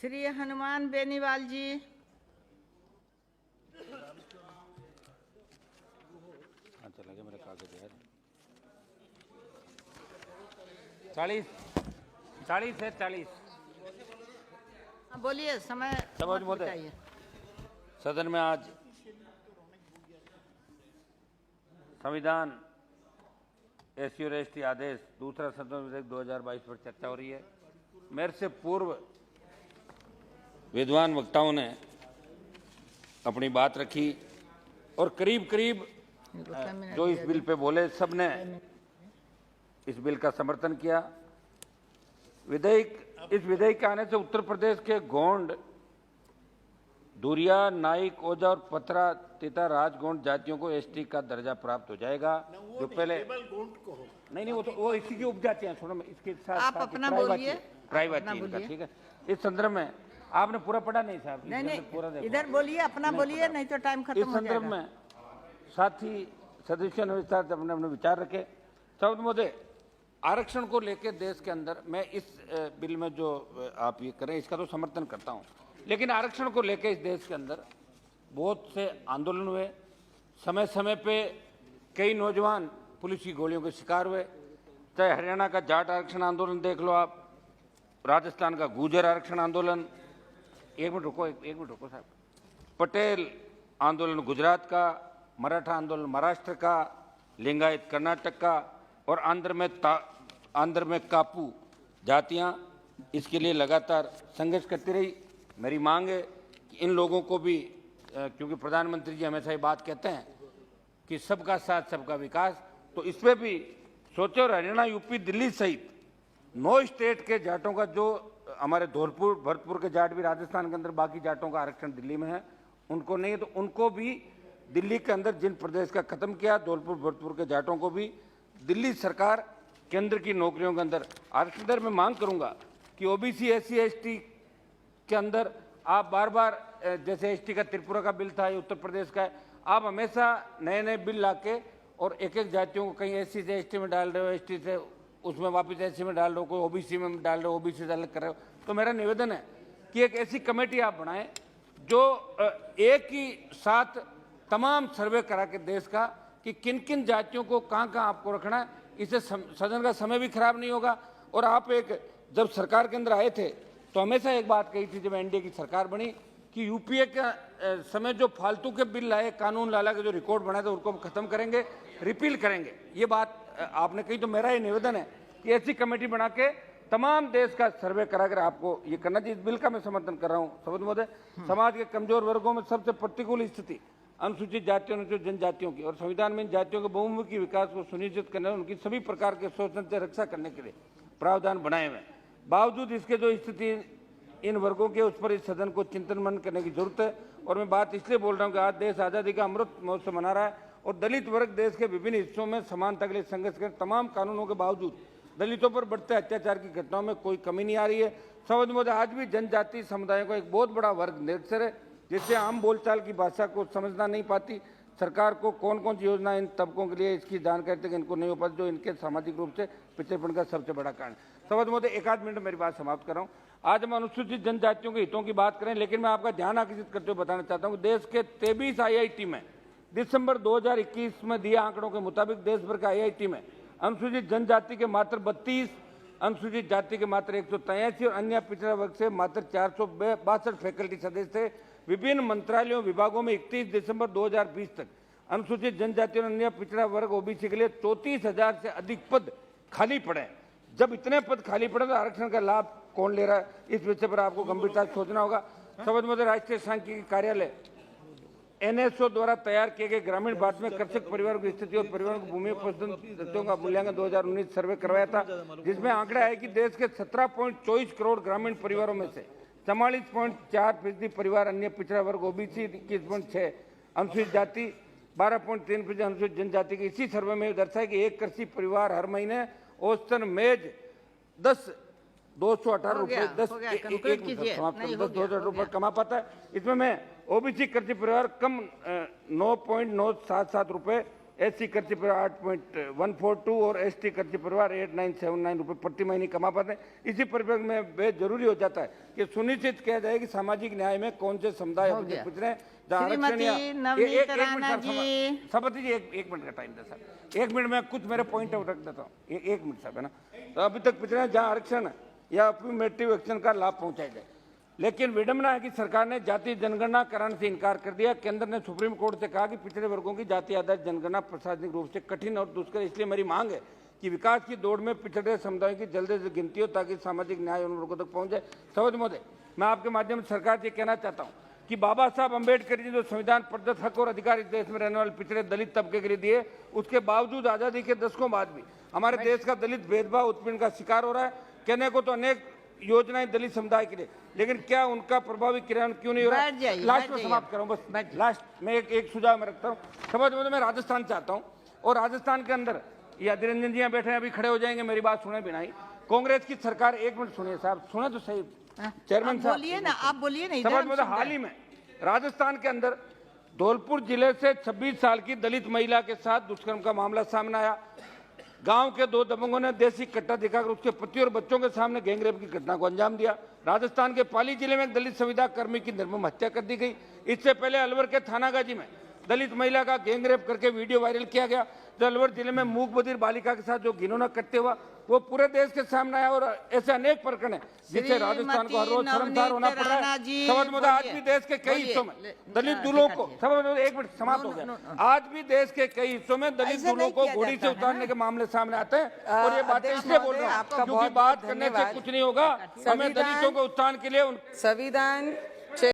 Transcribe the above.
श्री हनुमान बेनीवाल जी। अच्छा लगे मेरे कागज यार। 40 है 40। बोलिए, समय समझ मत महोदय, बिताइए। सदन में आज संविधान एससी और एसटी आदेश दूसरा संशोधन विधेयक 2022 पर चर्चा हो रही है। मेरे से पूर्व विद्वान वक्ताओं ने अपनी बात रखी और करीब करीब जो इस बिल पे बोले सबने इस बिल का समर्थन किया। इस विधेयक के आने से उत्तर प्रदेश के गोंड, दूरिया, नाइक, ओझा और पथरा तथा राजगोंड जातियों को एसटी का दर्जा प्राप्त हो जाएगा। जो पहले नहीं वो इसी की उपजातियां, थोड़ा इसके साथ आप अपना बोलिए, प्राइवेट इनका, ठीक है। इस संदर्भ में आपने पूरा पढ़ा नहीं साहब? नहीं पूरा देखो, इधर बोलिए, अपना बोलिए, नहीं तो टाइम खत्म हो इस संदर्भ में साथी सदस्यों ने विस्तार से अपने अपने विचार रखे। सब महोदय, आरक्षण को लेकर देश के अंदर मैं इस बिल में जो आप ये करें इसका तो समर्थन करता हूं, लेकिन आरक्षण को लेकर इस देश के अंदर बहुत से आंदोलन हुए। समय समय पे कई नौजवान पुलिस की गोलियों के शिकार हुए। चाहे हरियाणा का जाट आरक्षण आंदोलन देख लो आप, राजस्थान का गुर्जर आरक्षण आंदोलन, एक मिनट रुको साहब, पटेल आंदोलन गुजरात का, मराठा आंदोलन महाराष्ट्र का, लिंगायत कर्नाटक का और आंध्र में कापू जातियां इसके लिए लगातार संघर्ष करती रही। मेरी मांग है कि इन लोगों को भी, क्योंकि प्रधानमंत्री जी हमेशा ये बात कहते हैं कि सबका साथ सबका विकास, तो इसमें भी सोचो। और हरियाणा, यूपी, दिल्ली सहित 9 स्टेट के जाटों का, जो हमारे धौलपुर भरतपुर के जाट भी राजस्थान के अंदर, बाकी जाटों का आरक्षण दिल्ली में है, उनको नहीं है, तो उनको भी दिल्ली के अंदर जिन प्रदेश का खत्म किया, धौलपुर भरतपुर के जाटों को भी दिल्ली सरकार केंद्र की नौकरियों के अंदर आरक्षण दर में मांग करूंगा कि ओबीसी, एससी, एसटी के अंदर आप बार बार, जैसे एसटी का त्रिपुरा का बिल था, ये उत्तर प्रदेश का है, आप हमेशा नए नए बिल लाके और एक एक जातियों को कहीं एससी से एसटी में डाल रहे हो, एसटी से उसमें वापस एससी में डाल रहे हो, कोई ओबीसी में डाल रहे हो, ओबीसी से अलग कर रहे हो। तो मेरा निवेदन है कि एक ऐसी कमेटी आप बनाएं जो एक ही साथ तमाम सर्वे करा के देश का कि किन किन जातियों को कहाँ कहाँ आपको रखना है। इससे सदन का समय भी खराब नहीं होगा। और आप जब सरकार के अंदर आए थे तो हमेशा एक बात कही थी, जब एनडीए की सरकार बनी, कि यूपीए का समय जो फालतू के बिल लाए, कानून लाला के जो रिकॉर्ड बनाए थे, उनको हम खत्म करेंगे, रिपील करेंगे। ये बात आपने कही। तो मेरा ये निवेदन है कि ऐसी कमेटी बना के तमाम देश का सर्वे कराकर आपको ये करना चाहिए। इस बिल का मैं समर्थन कर रहा हूँ। समझ महोदय, समाज के कमजोर वर्गों में सबसे प्रतिकूल स्थिति अनुसूचित जातियों, अनुसूचित जनजातियों की, और संविधान में इन जातियों के बहुमुखी विकास को सुनिश्चित करने और उनकी सभी प्रकार के शोषण से रक्षा करने के लिए प्रावधान बनाए हुए। बावजूद इसके जो स्थिति इन वर्गों के, उस पर इस सदन को चिंतन मनन करने की जरूरत है। और मैं बात इसलिए बोल रहा हूँ कि आज देश आज़ादी का अमृत महोत्सव मना रहा है और दलित वर्ग देश के विभिन्न हिस्सों में समानता के लिए संघर्ष कर, तमाम कानूनों के बावजूद दलितों पर बढ़ते अत्याचार की घटनाओं में कोई कमी नहीं आ रही है। समझ महोदय, आज भी जनजातीय समुदायों का एक बहुत बड़ा वर्ग निरक्षर है, जिससे आम बोलचाल की भाषा को समझना नहीं पाती। सरकार को कौन कौन सी योजना इन तबकों के लिए इसकी जानकारी तक इनको नहीं हो पाती, जो इनके सामाजिक रूप से पिछड़ेपन का सबसे बड़ा कारण। समझ महोदय, एक आध मिनट मेरी बात समाप्त कर रहा हूँ। आज हम अनुसूचित जनजातियों के हितों की बात करें, लेकिन मैं आपका ध्यान आकर्षित करते हुए बताना चाहता हूँ, देश के 23 IIT में दिसंबर 2021 में दिए आंकड़ों के मुताबिक देश भर के IIT में अनुसूचित जनजाति के मात्र 32, अनुसूचित जाति के मात्र 183 और अन्य पिछड़ा वर्ग से मात्र 462 फैकल्टी सदस्य थे। विभिन्न मंत्रालयों विभागों में 31 दिसंबर 2020 तक अनुसूचित जनजाति और अन्य पिछड़ा वर्ग ओबीसी के लिए 34,000 से अधिक पद खाली पड़े। जब इतने पद खाली पड़े तो आरक्षण का लाभ कौन ले रहा है, इस विषय पर आपको गंभीरता से सोचना होगा। समझ महोदय, राष्ट्रीय सांख्यिकी कार्यालय NSO द्वारा तैयार किए गए ग्रामीण भारत में कृषक परिवार की स्थिति और परिवार को भूमि तथ्यों का मूल्यांकन 2019 सर्वे करवाया था, जिसमें आंकड़ा है कि देश के 17.24 करोड़ ग्रामीण परिवारों में से 44.4% परिवार, अन्य पिछड़ा वर्ग ओबीसी 21.6, अनुसूचित जाति 12.3%, अनुसूचित जनजाति के। इसी सर्वे में दर्शाया कि एक कृषि परिवार हर महीने औसतन मेज 218 रुपये 218 रुपये कमा पाता है। इसमें मैं ओबीसी कृषि परिवार कम 9.977 रुपये SC कृषि परिवार 8.142 और ST कृषि परिवार 8979 रुपये प्रति महीने कमा पाते हैं। इसी परिप्रेक्ष्य में बेहद जरूरी हो जाता है कि सुनिश्चित किया जाए कि सामाजिक न्याय में कौन से समुदाय पिछड़े हैं, जहाँ आरक्षण या नवनीत राणा जी। सभापति जी एक मिनट का टाइम दे सर, 1 मिनट में कुछ मेरे पॉइंट आउट रख देता हूँ, 1 मिनट साहब, है ना। तो अभी तक पिछड़े हैं जहाँ आरक्षण या अफर्मेटिव एक्शन का लाभ पहुंचाया जाए, लेकिन विडंबना है कि सरकार ने जाति जनगणना कराने से इनकार कर दिया। केंद्र ने सुप्रीम कोर्ट से कहा कि पिछड़े वर्गों की जाति आधारित जनगणना प्रशासनिक रूप से कठिन और दुष्कर, इसलिए मेरी मांग है कि विकास की दौड़ में पिछड़े समुदायों की जल्द से गिनती हो ताकि सामाजिक न्याय उन वर्गों तक पहुंच जाए। सभापति महोदय, मैं आपके माध्यम से सरकार से कहना चाहता हूँ कि बाबा साहब अम्बेडकर जी जो संविधान प्रदत्त हक और अधिकार इस देश में रहने वाले पिछड़े दलित तबके के लिए दिए, उसके बावजूद आजादी के दशकों बाद भी हमारे देश का दलित भेदभाव उत्पीड़न का शिकार हो रहा है। कहने को तो अनेक योजनाएं दलित समुदाय के लिए, लेकिन क्या उनका प्रभावी क्रियान्वयन क्यों नहीं हो रहा है? लास्ट में समाप्त करूं, बस लास्ट में एक सुझाव मैं रखता हूं। समझ मैं राजस्थान चाहता हूं, और राजस्थान के अंदर ये अधीर रंजन जी यहाँ बैठे हैं, अभी खड़े हो जाएंगे, मेरी बात सुने बिना ही। कांग्रेस की सरकार, 1 मिनट सुनिए साहब, सुने तो सही चेयरमैन साहब, बोलिए ना, आप बोलिए ना। समझ हाल ही में राजस्थान के अंदर धौलपुर जिले से 26 साल की दलित महिला के साथ दुष्कर्म का मामला सामने आया। गांव के 2 दबंगों ने देसी कट्टा दिखाकर उसके पति और बच्चों के सामने गैंगरेप की घटना को अंजाम दिया। राजस्थान के पाली जिले में एक दलित संविदा कर्मी की निर्मम हत्या कर दी गई। इससे पहले अलवर के थानागाजी में दलित महिला का गैंगरेप करके वीडियो वायरल किया गया। जो अलवर जिले में मूक बधिर बालिका के साथ जो घिनौना कृत्य हुआ वो पूरे देश के सामने आया, और ऐसे अनेक प्रकरण है जिससे राजस्थान को हर रोज शर्मसार होना पड़ रहा है। समझ मुझे आज भी देश के कई हिस्सों में दलित दूल्हों को, समझ 1 मिनट समाप्त हो गया, आज भी देश के कई हिस्सों में दलित दूल्हों को घोड़ी से उतारने के मामले सामने आते हैं। और ये बातें इसलिए बोल रहा हूँ क्योंकि बात करने से कुछ नहीं होगा, हमें दलितों के उत्थान के लिए संविधान